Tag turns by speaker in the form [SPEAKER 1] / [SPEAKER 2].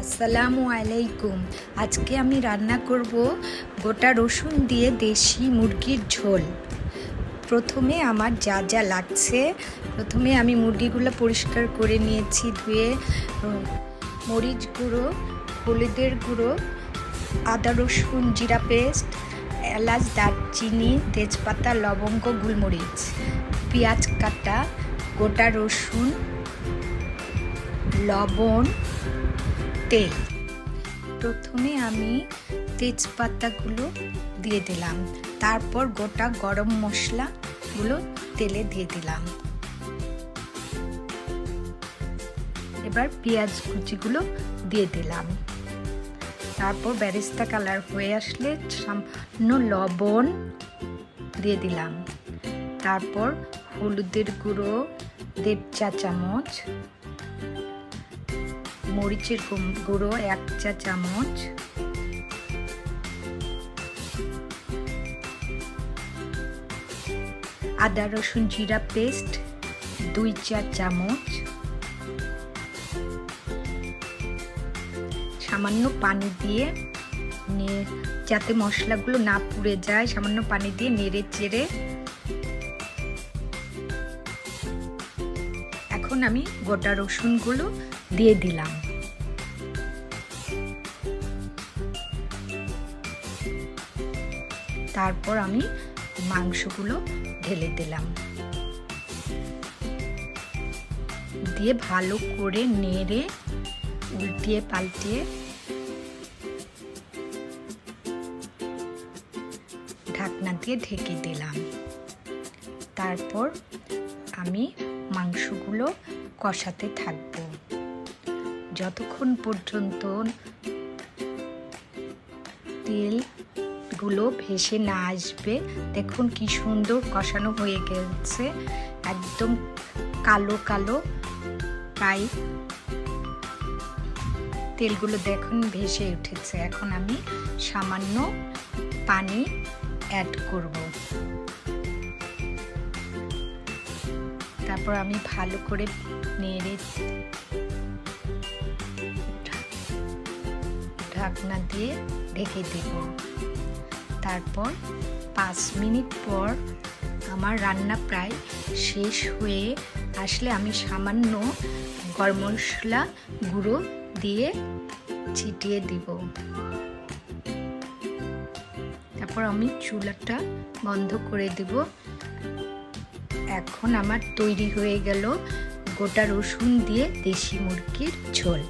[SPEAKER 1] আসসালামু আলাইকুম। আজকে আমি রান্না করব গোটা রসুন দিয়ে দেশি মুরগির ঝোল। প্রথমে আমার যা যা লাগছে, প্রথমে আমি মুরগিগুলো পরিষ্কার করে নিয়েছি, ধুয়ে মরিচ গুঁড়ো, হলুদের গুঁড়ো, আদা রসুন জিরা পেস্ট, এলাচ, দারচিনি, তেজপাতা, লবঙ্গ, গোলমরিচ, পেঁয়াজ কাটা, গোটা রসুন, লবণ, তেল। প্রথমে আমি তেজপাতাগুলো দিয়ে দিলাম, তারপর গোটা গরম মশলাগুলো তেলে দিয়ে দিলাম। এবার পেঁয়াজ কুচিগুলো দিয়ে দিলাম। তারপর বেরেস্তা কালার হয়ে আসলে সামান্য লবণ দিয়ে দিলাম। তারপর হলুদের গুঁড়ো 1.5 চা চামচ, মরিচের গুঁড়ো 1 চা চামচ, আদা রসুন জিরা পেস্ট 2 চা চামচ, সামান্য পানি দিয়ে যাতে মশলাগুলো না পুড়ে যায়, সামান্য পানি দিয়ে নেড়ে চেড়ে এখন আমি গোটা রসুনগুলো দিয়ে দিলাম। তারপর আমি মাংসগুলো ঢেলে দিলাম, দিয়ে ভালো করে নেড়ে উল্টিয়ে পাল্টিয়ে ঢাকনা দিয়ে ঢেকে দিলাম। তারপর আমি মাংসগুলো কষাতে থাকবো যতক্ষণ পর্যন্ত তেলগুলো ভেসে না আসবে। দেখুন কি সুন্দর কষানো হয়ে গেছে, একদম কালো কালো, প্রায় তেলগুলো দেখুন ভেসে উঠেছে। এখন আমি সামান্য পানি অ্যাড করব। তারপর আমি ভালো করে নেড়ে ঢাকনা দিয়ে ঢেকে দেব। তারপর 5 মিনিট পর আমার রান্না প্রায় শেষ হয়ে আসলে আমি সামান্য গরম মশলা গুঁড়ো দিয়ে ছিটিয়ে দিব। তারপর আমি চুলাটা বন্ধ করে দেব। এখন আমার তৈরি হয়ে গেল গোটা রসুন দিয়ে দেশি মুরগির ঝোল।